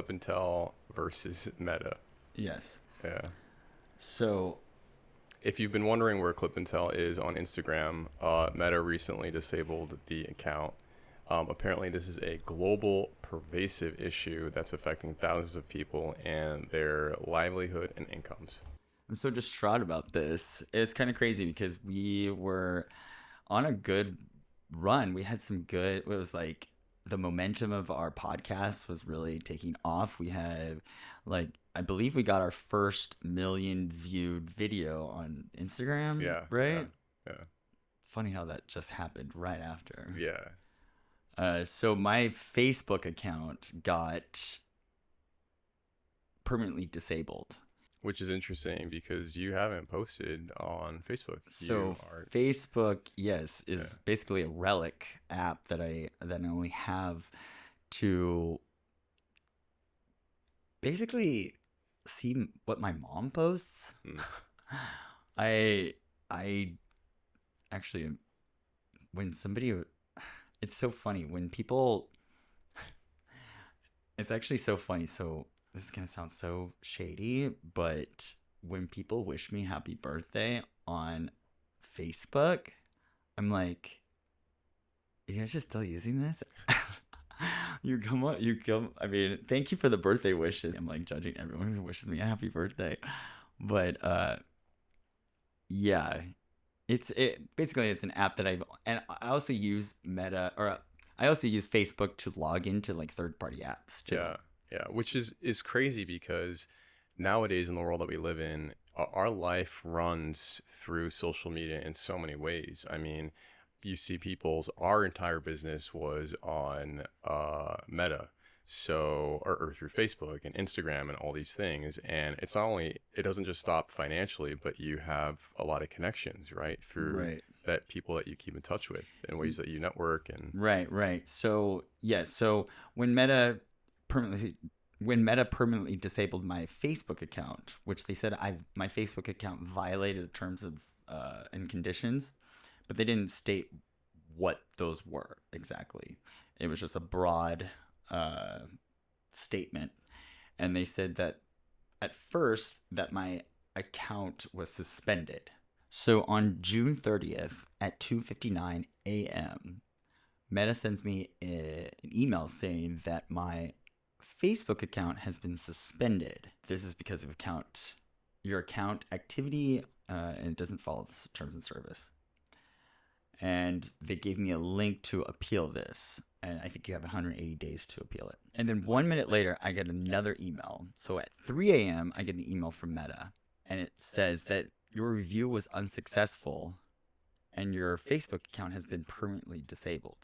ClipNTell versus Meta. Yes. Yeah. So, If you've been wondering where ClipNTell is on Instagram, Meta recently disabled the account. Apparently, this is a global, pervasive issue that's affecting thousands of people and their livelihood and incomes. I'm so distraught about this. It's kind of crazy because we were on a good run. We had some good, it was like the momentum of our podcast was really taking off. We had, like, I believe we got our first million viewed video on Instagram, Yeah, yeah, right? yeah, Funny how that just happened right after. yeah. So my Facebook account got permanently disabled. Which is interesting because you haven't posted on Facebook. So You are, Facebook, yes, is yeah, basically a relic app that I only have to basically see what my mom posts. mm, I I actually when somebody it's so funny when people it's actually so funny. So this is gonna sound so shady, but when people wish me happy birthday on Facebook, I'm like, you guys just still using this? I mean, thank you for the birthday wishes. I'm like judging everyone who wishes me a happy birthday. But yeah. Basically it's an app that and I also use Meta, or I also use Facebook to log into like third party apps too. yeah, yeah. Which is crazy because nowadays in the world that we live in, our life runs through social media in so many ways. I mean, you see our entire business was on Meta, so or through Facebook and Instagram and all these things. And it's not only, it doesn't just stop financially, but you have a lot of connections, right, through Right. that people that you keep in touch with in ways that you network and Right. So yes, so when Meta permanently disabled my Facebook account, which they said my Facebook account violated the terms of and conditions, but they didn't state what those were exactly. It was just a broad statement, and they said that at first that my account was suspended. So on June 30th at 2:59 a.m., Meta sends me an email saying that my Facebook account has been suspended. This is because of your account activity, and it doesn't follow the terms and service. And they gave me a link to appeal this. And I think you have 180 days to appeal it. And then 1 minute later, I get another email. So at 3 a.m., I get an email from Meta. And it says that your review was unsuccessful and your Facebook account has been permanently disabled.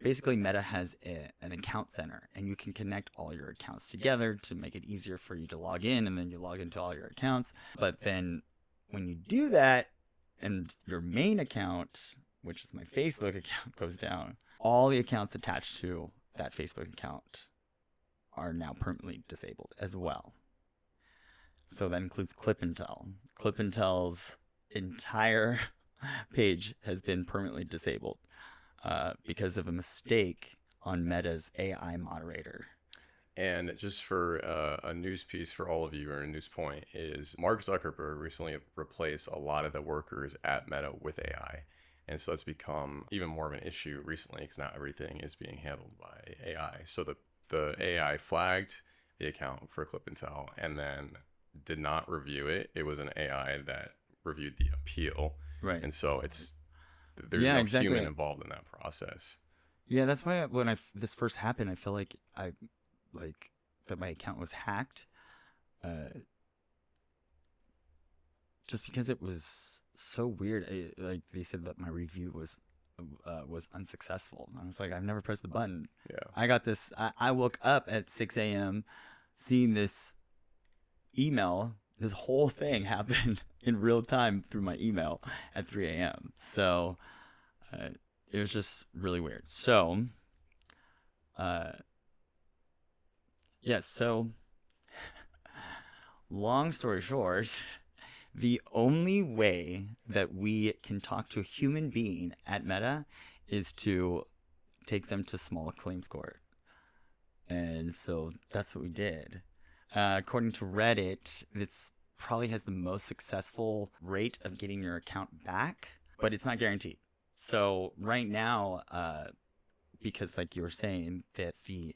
Basically, Meta has an account center, and you can connect all your accounts together to make it easier for you to log in, and then you log into all your accounts. But then when you do that, and your main account, which is my Facebook account, goes down, all the accounts attached to that Facebook account are now permanently disabled as well. So that includes ClipNTell. ClipNTell's entire page has been permanently disabled because of a mistake on Meta's AI moderator. And just for a news piece for all of you, or a news point, is Mark Zuckerberg recently replaced a lot of the workers at Meta with AI. And so it's become even more of an issue recently because now everything is being handled by AI. So the AI flagged the account for ClipNTell and then did not review it. It was an AI that reviewed the appeal. Right. And so there's no exactly. human involved in that process. Yeah, that's why when this first happened, I feel like that my account was hacked, just because it was so weird. Like they said that my review was unsuccessful. I was like, I've never pressed the button. Yeah. I got this. I woke up at 6 a.m. seeing this email. This whole thing happened in real time through my email at 3 a.m. So it was just really weird. So, so long story short, the only way that we can talk to a human being at Meta is to take them to small claims court. And so that's what we did. According to Reddit, this probably has the most successful rate of getting your account back, but it's not guaranteed. So right now, because like you were saying, that the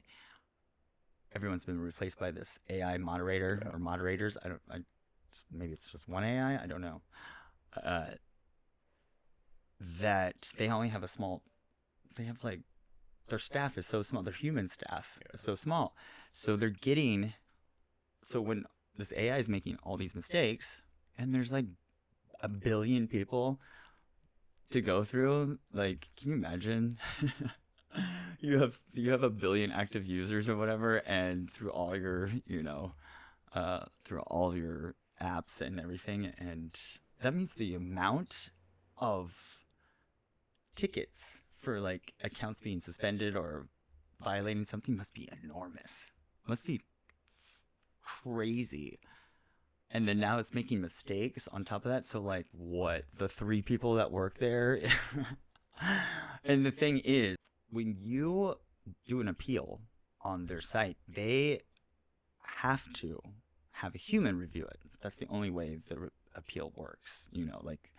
everyone's been replaced by this AI moderator Yeah. or moderators. Maybe it's just one AI. I don't know. Uh, that they only have a small. They have like their staff is so small. Their human staff is so small. So they're getting. So when this AI is making all these mistakes, and there's like a billion people to go through, like, can you imagine? You have a billion active users or whatever, and through all your through all your apps and everything, and that means the amount of tickets for like accounts being suspended or violating something must be enormous. Must be crazy. And then now it's making mistakes on top of that. So like what? The three people that work there. And the thing is, when you do an appeal on their site, they have to have a human review it. That's the only way the appeal works, like.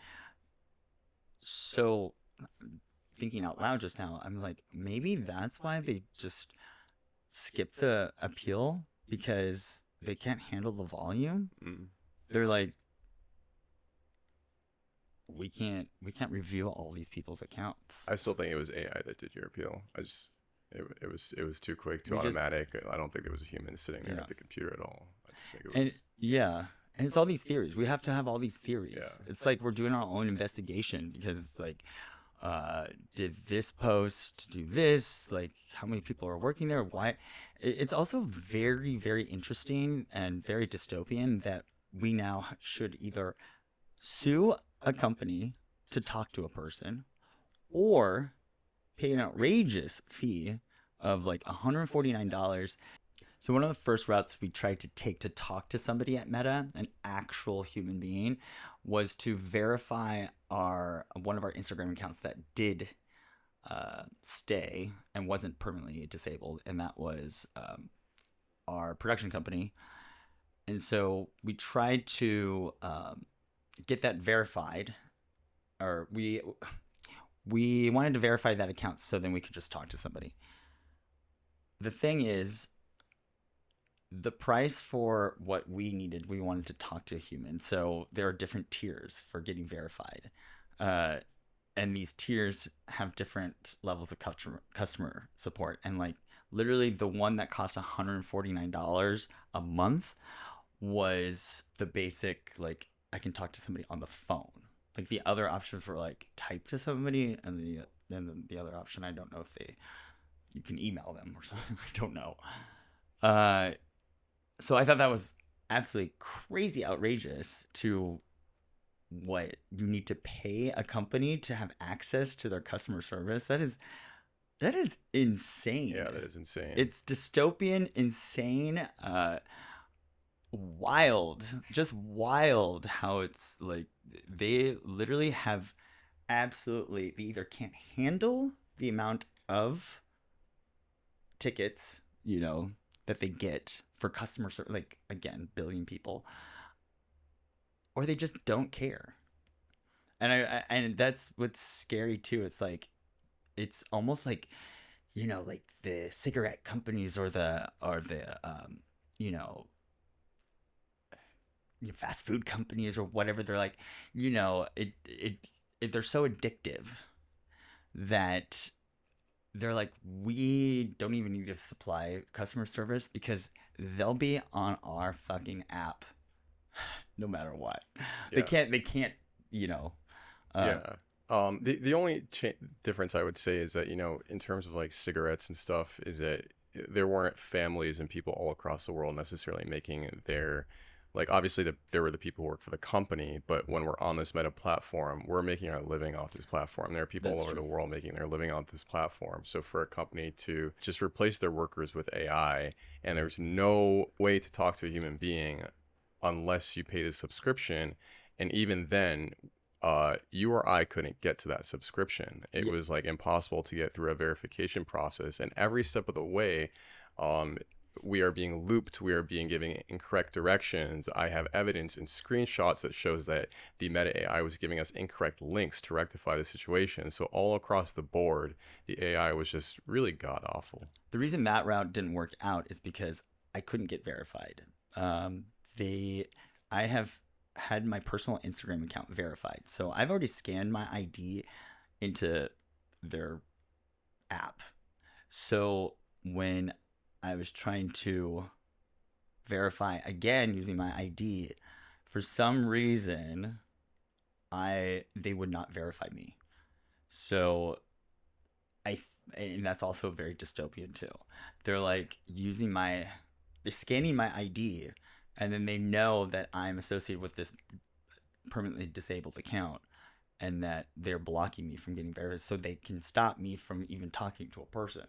So thinking out loud just now, I'm like, maybe that's why they just skip the appeal, because they can't handle the volume. They're like, we can't review all these people's accounts. I still think it was AI that did your appeal. It was too quick, too We just- automatic. I don't think there was a human sitting there Yeah. at the computer at all. I just think it And was. yeah, and it's all these theories. We have to have all these theories. Yeah. It's like we're doing our own investigation, because it's like, did this post do this? Like, how many people are working there? Why? It's also very, very interesting and very dystopian that we now should either sue a company to talk to a person, or pay an outrageous fee of like $149. So one of the first routes we tried to take to talk to somebody at Meta, an actual human being, was to verify one of our Instagram accounts that did stay and wasn't permanently disabled, and that was our production company. And so we tried to get that verified, or we wanted to verify that account so then we could just talk to somebody. The thing is, the price for what we needed, we wanted to talk to a human. So there are different tiers for getting verified. And these tiers have different levels of customer support. And like literally the one that cost $149 a month was the basic, like, I can talk to somebody on the phone. Like the other option for like type to somebody, and the other option, I don't know if you can email them or something. I don't know. So I thought that was absolutely crazy outrageous to what you need to pay a company to have access to their customer service. That is insane. Yeah, that is insane. It's dystopian, insane, wild, just wild how it's like they literally have they either can't handle the amount of tickets, that they get for customer service, like, again, billion people, or they just don't care. And that's what's scary too. It's like, it's almost like, like the cigarette companies or the fast food companies or whatever. They're like, they're so addictive that they're like, we don't even need to supply customer service, because they'll be on our fucking app no matter what. Yeah. They can't, Yeah. The only difference I would say is that, in terms of like cigarettes and stuff, is that there weren't families and people all across the world necessarily making their, like, obviously there were the people who work for the company, but when we're on this Meta platform, we're making our living off this platform. There are people all over the world making their living off this platform. So for a company to just replace their workers with AI, and there's no way to talk to a human being unless you paid a subscription, and even then, you or I couldn't get to that subscription. It was like impossible to get through a verification process, and every step of the way, We are being looped. We are being given incorrect directions. I have evidence and screenshots that shows that the Meta AI was giving us incorrect links to rectify the situation. So all across the board, the AI was just really god awful. The reason that route didn't work out is because I couldn't get verified. Um, they, I have had my personal Instagram account verified, so I've already scanned my ID into their app. So when I was trying to verify again using my ID, for some reason, they would not verify me. So I and that's also very dystopian too. They're like they're scanning my ID, and then they know that I'm associated with this permanently disabled account, and that they're blocking me from getting verified, so they can stop me from even talking to a person.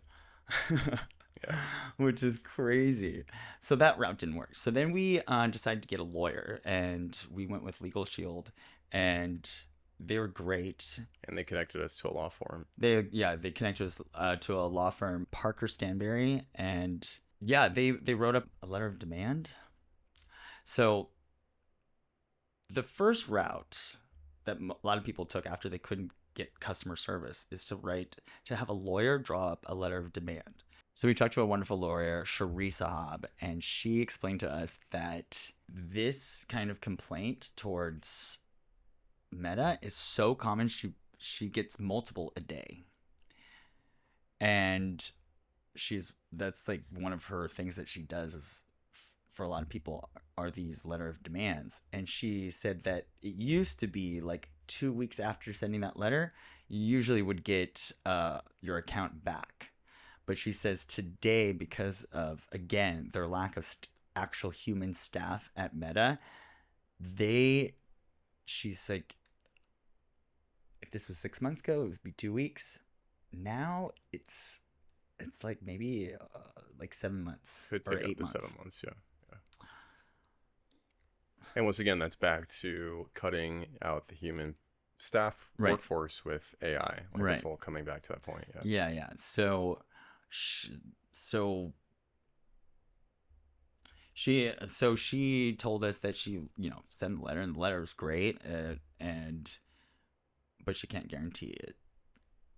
Yeah. Which is crazy. So that route didn't work. So then we decided to get a lawyer, and we went with Legal Shield, and they were great. And they connected us to a law firm. They connected us to a law firm, Parker Stanberry, and yeah, they wrote up a letter of demand. So the first route that a lot of people took after they couldn't get customer service is to have a lawyer draw up a letter of demand. So we talked to a wonderful lawyer, Shari Sahab, and she explained to us that this kind of complaint towards Meta is so common. She gets multiple a day, and that's like one of her things that she does is for a lot of people are these letter of demands. And she said that it used to be like 2 weeks after sending that letter, you usually would get your account back. But she says today, because of, again, their lack of actual human staff at Meta, she's like, if this was 6 months ago, it would be 2 weeks. Now it's like maybe like 7 months Could or take up 8 months. to 7 months, yeah. And once again, that's back to cutting out the human staff Right. workforce with AI. Like Right. It's all coming back to that point. Yeah. Yeah. So she told us that she sent the letter, and the letter was great, but she can't guarantee it.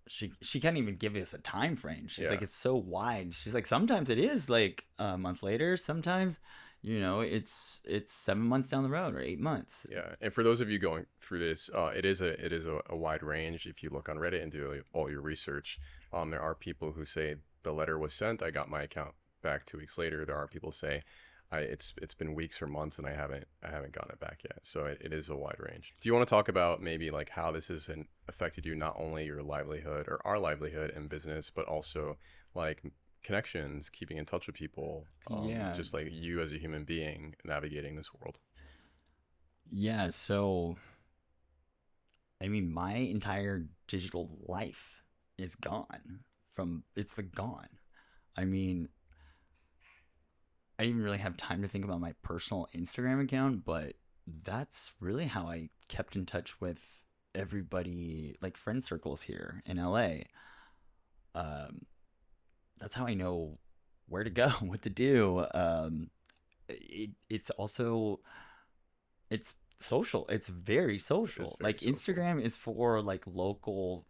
She can't even give us a time frame. She's like, it's so wide. She's like, sometimes it is like a month later. Sometimes, it's 7 months down the road or 8 months. Yeah, and for those of you going through this, it is a wide range. If you look on Reddit and do all your research, there are people who say the letter was sent, I got my account back 2 weeks later. There are people say, it's been weeks or months and I haven't gotten it back yet. So it is a wide range. Do you want to talk about maybe like how this has affected you, not only your livelihood or our livelihood and business, but also like connections, keeping in touch with people, just like you as a human being navigating this world? Yeah, so I mean, my entire digital life is gone. It's gone. I mean, I didn't really have time to think about my personal Instagram account, but that's really how I kept in touch with everybody, like friend circles here in LA. That's how I know where to go, what to do. It's also social. It's very social. Like Instagram is for like local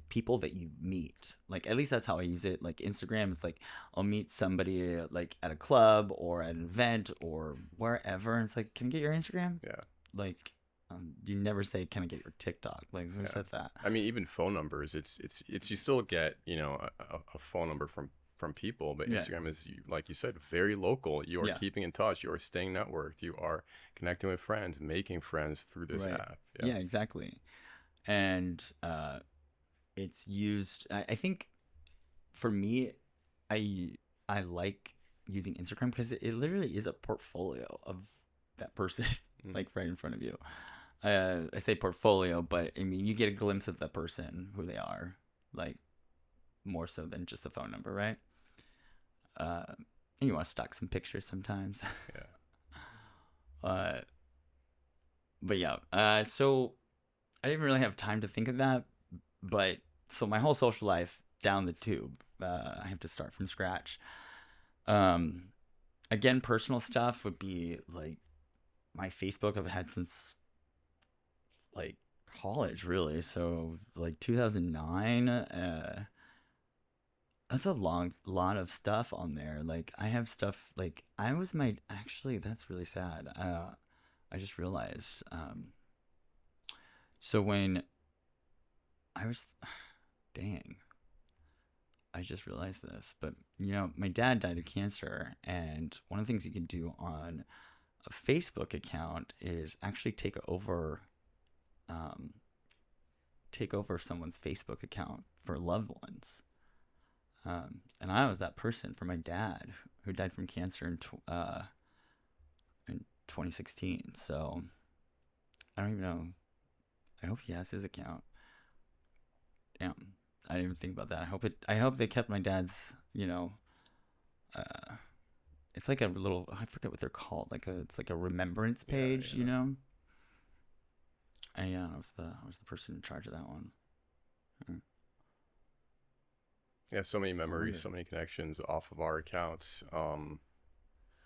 people that you meet. Like at least that's how I use it. Like Instagram is like I'll meet somebody like at a club or at an event or wherever, and it's like, can I get your Instagram? Yeah. Like you never say, can I get your TikTok? Like who said that? I mean, even phone numbers. It's you still get a phone number from people, but Instagram is, like you said, very local. You are keeping in touch. You are staying networked. You are connecting with friends, making friends through this app. Yeah, exactly. And it's used. I think for me, I like using Instagram because it literally is a portfolio of that person, like right in front of you. I say portfolio, but I mean you get a glimpse of the person, who they are, like more so than just the phone number, right? And you want to stock some pictures sometimes. Yeah. But yeah. So I didn't really have time to think of that, but so my whole social life down the tube, I have to start from scratch. Um, again, personal stuff would be like my Facebook I've had since like college, really. So like 2009. That's a long lot of stuff on there. Like I have stuff like I was my actually that's really sad. I just realized. So when I was, dang, I just realized this, but my dad died of cancer, and one of the things you can do on a Facebook account is actually um, take over someone's Facebook account for loved ones. And I was that person for my dad who died from cancer in 2016. So I don't even know. I hope he has his account. Damn, I didn't even think about that. I hope they kept my dad's. Uh, it's like a little. I forget what they're called. It's like a remembrance page. Yeah. And yeah, I was the person in charge of that one. Yeah, so many memories, Wonder. so many connections off of our accounts.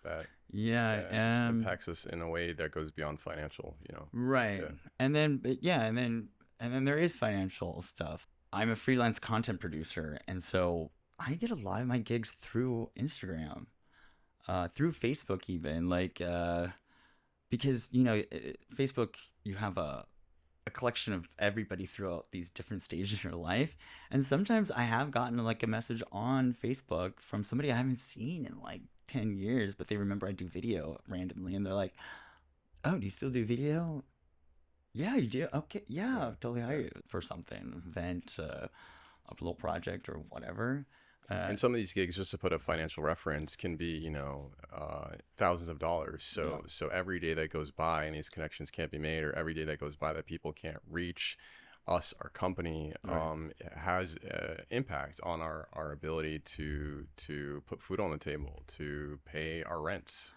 That Yeah. yeah, it just impacts us in a way that goes beyond financial. Right. Yeah. And then and then there is financial stuff. I'm a freelance content producer, and so I get a lot of my gigs through Instagram, through Facebook even, because Facebook, you have a collection of everybody throughout these different stages of your life, and sometimes I have gotten like a message on Facebook from somebody I haven't seen in like 10 years, but they remember I do video randomly, and they're like, "Oh, do you still do video?" Yeah, you do. Okay, yeah, Yeah. I'll totally hire Yeah. you for something, event, a little project or whatever. Uh, And some of these gigs, just to put a financial reference, can be, thousands of dollars. yeah, So every day that goes by and these connections can't be made, or every day that goes by that people can't reach us, our company, right. has impact on our ability to put food on the table, to pay our rents.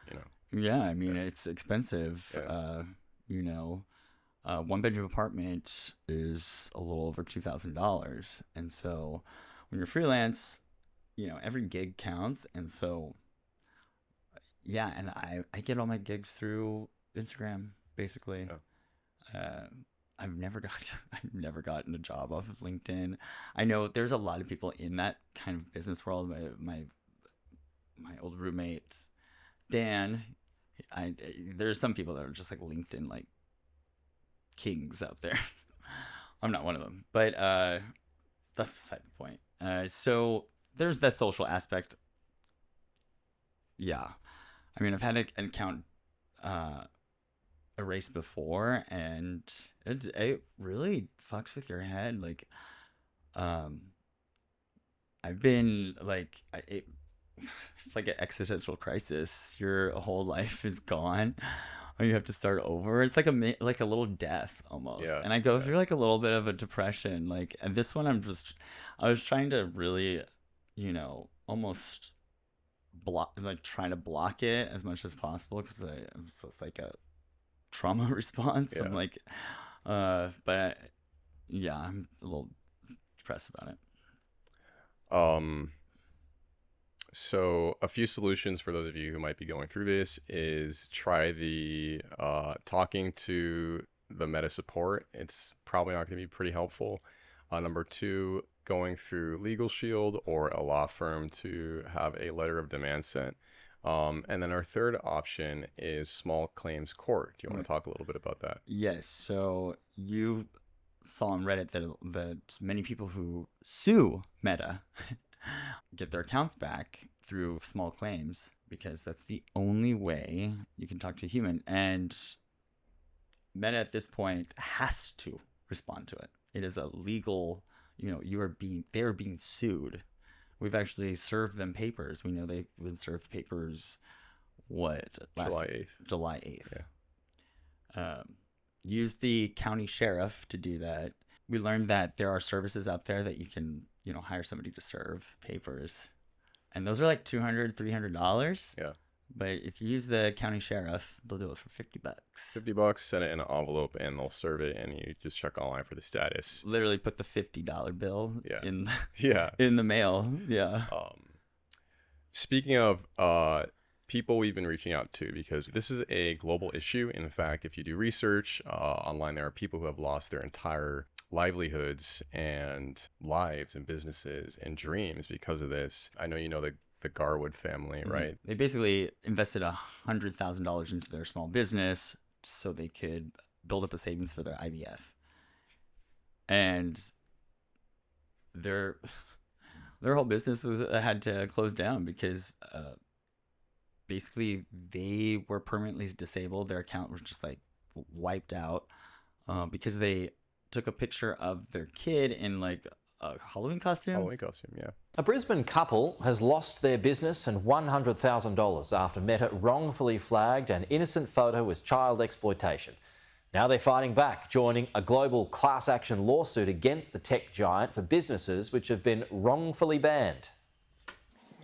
Yeah, I Yeah. mean, it's expensive. Yeah. You know, one bedroom apartment is a little over $2,000, and so when you're freelance, every gig counts, and so yeah, and I get all my gigs through Instagram basically. Yeah. Uh, I've never gotten a job off of LinkedIn. I know there's a lot of people in that kind of business world. My old roommate Dan, there's some people that are just like LinkedIn like kings out there. I'm not one of them, but that's beside the point. So there's that social aspect. Yeah, I mean I've had an account uh, erased before, and it really fucks with your head. Like, um, I've been like, it's like an existential crisis. Your whole life is gone, or you have to start over. It's like like a little death almost. Yeah. And I go Yeah. through like a little bit of a depression. Like, and this one, I was trying to really, almost block, like trying to block it as much as possible because it's just like a trauma response. I'm Yeah. like, yeah, I'm a little depressed about it. Um, So, a few solutions for those of you who might be going through this is try the talking to the meta support. It's probably not going to be pretty helpful. Number two, going through Legal Shield or a law firm to have a letter of demand sent. And then our third option is small claims court. Do you want to talk a little bit about that? Yes. So you saw on Reddit that many people who sue Meta get their accounts back through small claims because that's the only way you can talk to a human. And Meta at this point has to respond to it. It is a legal, they are being sued. We've actually served them papers. We know they've been served papers. What July 8th. July 8th. Yeah. Use the county sheriff to do that. We learned that there are services out there that you can, hire somebody to serve papers. And those are like $200-$300. Yeah. But if you use the county sheriff, they'll do it for $50. $50, send it in an envelope, and they'll serve it, and you just check online for the status. Literally put the $50 bill Yeah. in Yeah. in the mail. Yeah. Speaking of people we've been reaching out to, because this is a global issue. In fact, if you do research online, there are people who have lost their entire livelihoods and lives and businesses and dreams because of this. I know you know the Garwood family, right? They basically invested $100,000 into their small business so they could build up a savings for their IVF. And their whole business had to close down because basically they were permanently disabled. Their account was just like wiped out because they took a picture of their kid in like a Halloween costume. Halloween costume, yeah. A Brisbane couple has lost their business and $100,000 after Meta wrongfully flagged an innocent photo as child exploitation. Now they're fighting back, joining a global class action lawsuit against the tech giant for businesses which have been wrongfully banned.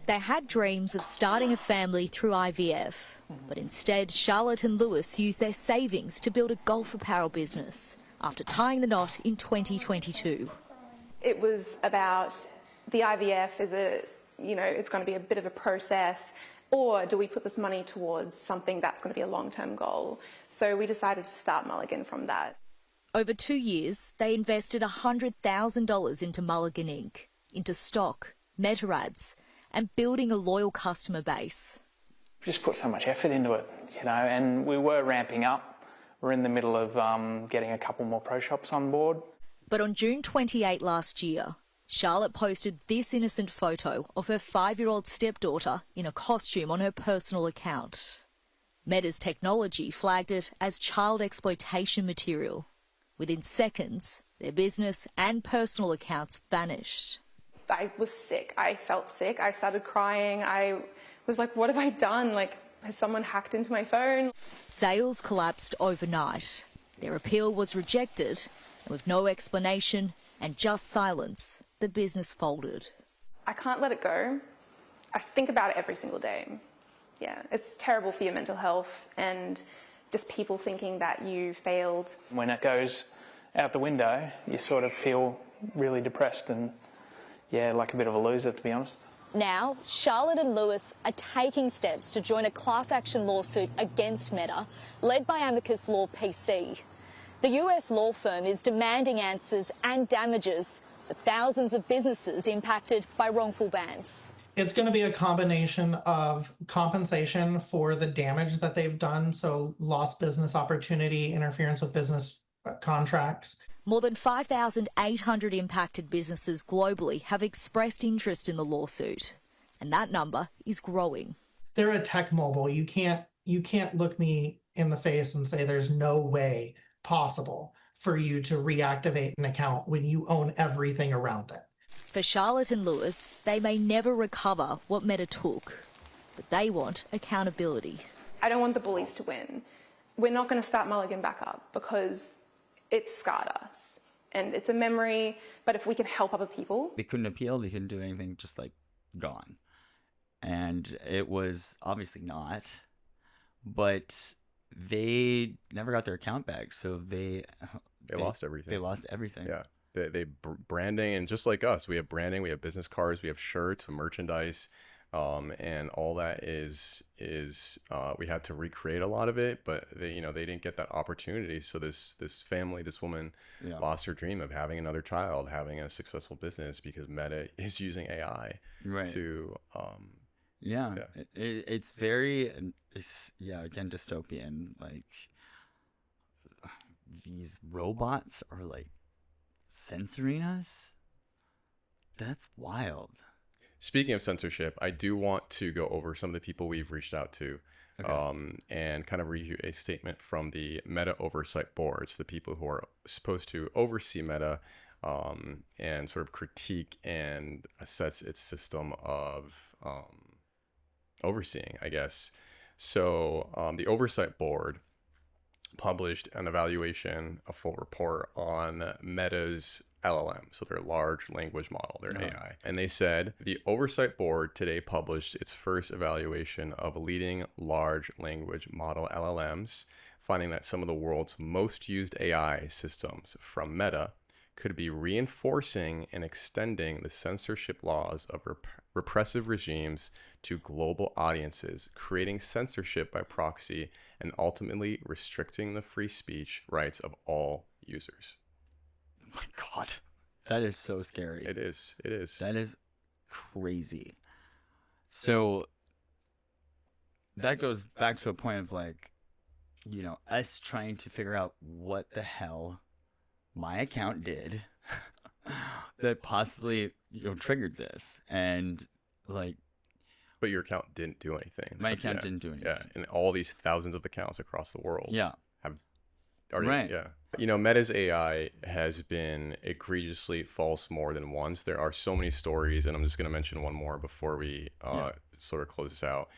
They had dreams of starting a family through IVF, but instead Charlotte and Lewis used their savings to build a golf apparel business after tying the knot in 2022. It was about the IVF is it's going to be a bit of a process, or do we put this money towards something that's going to be a long-term goal? So we decided to start Mulligan from that. Over 2 years, they invested $100,000 into Mulligan Inc., into stock, meta ads, and building a loyal customer base. We just put so much effort into it, and we were ramping up. We're in the middle of getting a couple more pro shops on board. But on June 28 last year, Charlotte posted this innocent photo of her 5-year-old stepdaughter in a costume on her personal account. Meta's technology flagged it as child exploitation material. Within seconds, their business and personal accounts vanished. I was sick. I felt sick. I started crying. I was like, what have I done? Like, has someone hacked into my phone? Sales collapsed overnight. Their appeal was rejected, and with no explanation and just silence, the business folded. I can't let it go. I think about it every single day. Yeah, it's terrible for your mental health and just people thinking that you failed. When it goes out the window, you sort of feel really depressed and, like a bit of a loser, to be honest. Now, Charlotte and Lewis are taking steps to join a class action lawsuit against Meta, led by Amicus Law PC. The US law firm is demanding answers and damages for thousands of businesses impacted by wrongful bans. It's going to be a combination of compensation for the damage that they've done, so lost business opportunity, interference with business contracts. More than 5,800 impacted businesses globally have expressed interest in the lawsuit, and that number is growing. They're a tech mogul. You can't look me in the face and say there's no way possible for you to reactivate an account when you own everything around it. For Charlotte and Lewis, they may never recover what Meta took, but they want accountability. I don't want the bullies to win. We're not going to start Mulligan back up because it's scarred us and it's a memory, but if we can help other people. They couldn't appeal, they couldn't do anything, just like gone. And it was obviously not, but they never got their account back, so they lost everything. They lost everything. Yeah. They branding, and just like us, we have branding, we have business cards, we have shirts, merchandise, and all that is we had to recreate a lot of it, but they didn't get that opportunity. So this family, this woman, lost her dream of having another child, having a successful business, because Meta is using AI to it's very again dystopian. Like, these robots are like censoring us. That's wild. Speaking of censorship, I do want to go over some of the people we've reached out to, and kind of read you a statement from the Meta Oversight Boards, the people who are supposed to oversee Meta, and sort of critique and assess its system of overseeing, I guess. So the Oversight Board published an evaluation, a full report on Meta's LLM, so their large language model, their AI. And they said, the Oversight Board today published its first evaluation of leading large language model LLMs, finding that some of the world's most used AI systems, from Meta, could be reinforcing and extending the censorship laws of repressive regimes to global audiences, creating censorship by proxy, and ultimately restricting the free speech rights of all users. Oh my God, that is so scary. It is. It is. That is crazy. So that goes back to a point of like, you know, us trying to figure out what the hell my account did that possibly, you know, triggered this. And like, But your account didn't do anything. my account didn't do anything. Yeah, and all these thousands of accounts across the world Yeah. have already, Right. yeah. You know, Meta's AI has been egregiously false more than once. There are so many stories, and I'm just going to mention one more before we sort of close this out.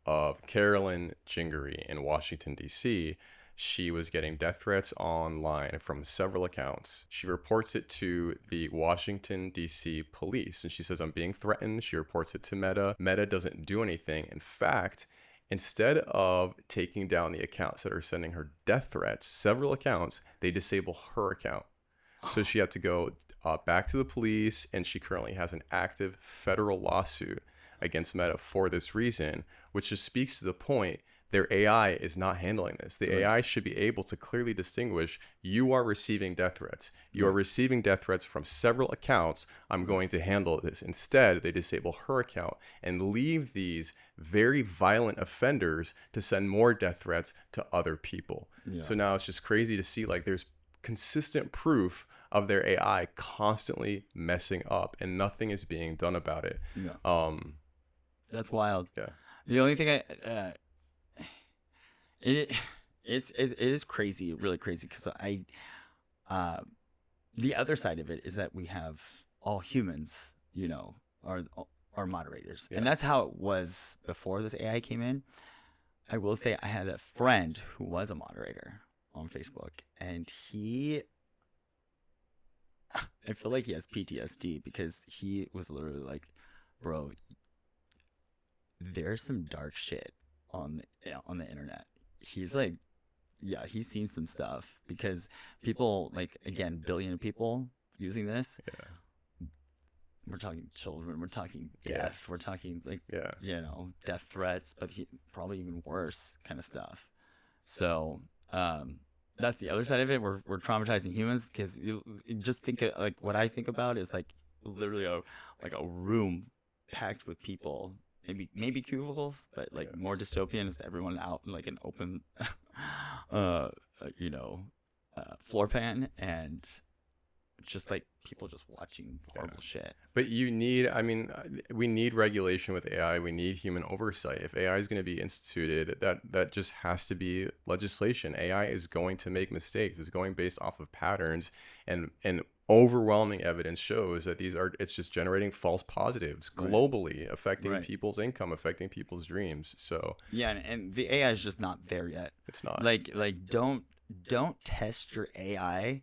Of Carolyn Gingery in Washington, D.C. She was getting death threats online from several accounts. She reports it to the Washington, D.C. police, and she says, I'm being threatened. She reports it to Meta. Meta doesn't do anything. In fact, instead of taking down the accounts that are sending her death threats, several accounts, they disable her account. So she had to go back to the police, and she currently has an active federal lawsuit against Meta for this reason, which just speaks to the point. Their AI is not handling this. The AI should be able to clearly distinguish, you are receiving death threats. You are receiving death threats from several accounts. I'm going to handle this. Instead, they disable her account and leave these very violent offenders to send more death threats to other people. Yeah. So now it's just crazy to see, like, there's consistent proof of their AI constantly messing up, and nothing is being done about it. Yeah. That's wild. Yeah. The only thing it is crazy, really crazy, because the other side of it is that we have all humans, you know, are moderators, and that's how it was before this AI came in. I will say I had a friend who was a moderator on Facebook, and I feel like he has PTSD because he was literally like, bro, there's some dark shit on the internet. He's like, yeah, he's seen some stuff because people, like, again, billion of people using this. Yeah. We're talking children. We're talking death. We're talking, like, you know, death threats, but probably even worse kind of stuff. So that's the other side of it. We're traumatizing humans because you just think of, like, what I think about is like literally a room packed with people. Maybe cubicles, but like more dystopian is everyone out in like an open, floor pan, and just like people just watching horrible shit. But we need regulation with AI. We need human oversight. If AI is going to be instituted, that just has to be legislation. AI is going to make mistakes. It's going based off of patterns, and overwhelming evidence shows that it's just generating false positives globally, affecting people's income, affecting people's dreams. So yeah, and the AI is just not there yet. It's not. Like don't test your AI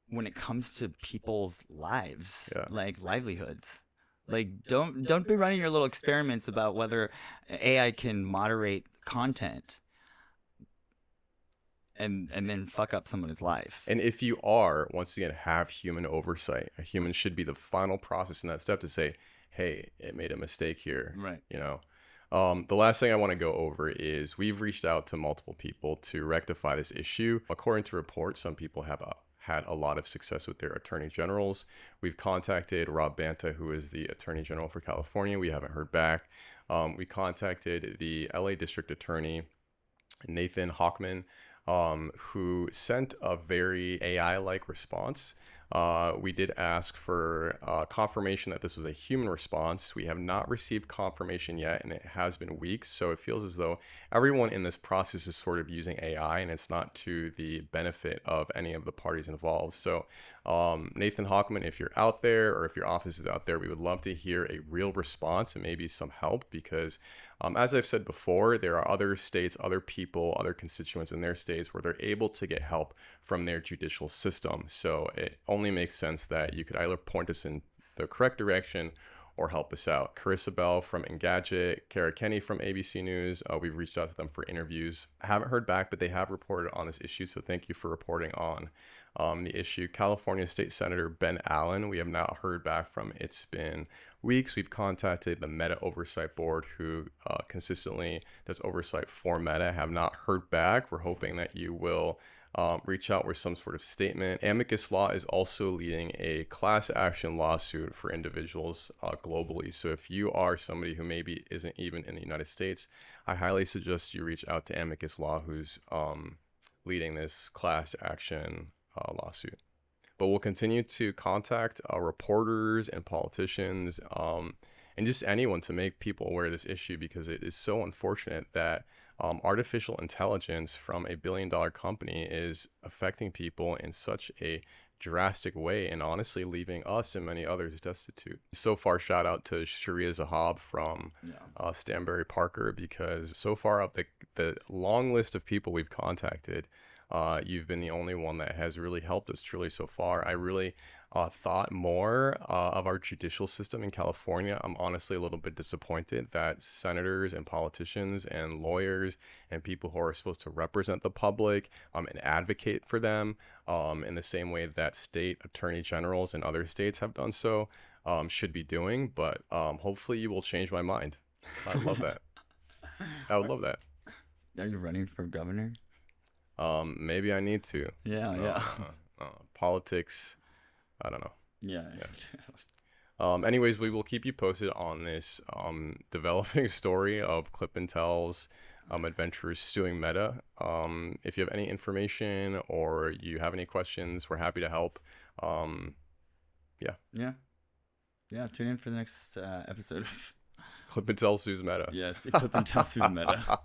when it comes to people's lives, like livelihoods. Like don't be running your little experiments about whether AI can moderate content and then fuck up someone's life. And if you are, once again, have human oversight. A human should be the final process in that step to say, hey, it made a mistake here. Right. You know, the last thing I want to go over is we've reached out to multiple people to rectify this issue. According to reports, some people have had a lot of success with their attorney generals. We've contacted Rob Banta, who is the attorney general for California. We haven't heard back. We contacted the LA district attorney, Nathan Hochman, who sent a very AI-like response. We did ask for confirmation that this was a human response. We have not received confirmation yet, and it has been weeks. So it feels as though everyone in this process is sort of using AI, and it's not to the benefit of any of the parties involved. So Nathan Hochman, if you're out there or if your office is out there, we would love to hear a real response and maybe some help because as I've said before, there are other states, other people, other constituents in their states where they're able to get help from their judicial system. So it only makes sense that you could either point us in the correct direction or help us out. Carissa Bell from Engadget, Kara Kenny from ABC News. We've reached out to them for interviews. I haven't heard back, but they have reported on this issue, so thank you for reporting on the issue. California State Senator Ben Allen, we have not heard back from. It's been weeks. We've contacted the Meta Oversight Board, who consistently does oversight for Meta. Have not heard back. We're hoping that you will reach out with some sort of statement. Amicus Law is also leading a class action lawsuit for individuals globally. So if you are somebody who maybe isn't even in the United States, I highly suggest you reach out to Amicus Law, who's leading this class action lawsuit. But we'll continue to contact reporters and politicians and just anyone to make people aware of this issue, because it is so unfortunate that artificial intelligence from a billion-dollar company is affecting people in such a drastic way, and honestly leaving us and many others destitute. So far, shout out to Sharia Zahab from Stanberry Parker, because so far up the long list of people we've contacted, you've been the only one that has really helped us truly so far. I really thought more of our judicial system in California. I'm honestly a little bit disappointed that senators and politicians and lawyers and people who are supposed to represent the public and advocate for them in the same way that state attorney generals in other states have done so should be doing. But hopefully you will change my mind. I love that. I would love that. Are you running for governor? Maybe I need to. Yeah. Politics, I don't know. Yeah. Anyways, we will keep you posted on this developing story of ClipNTell's adventurers suing Meta. If you have any information or you have any questions, we're happy to help. Yeah, tune in for the next episode of ClipNTell sues Meta. Yes, ClipNTell sues Meta.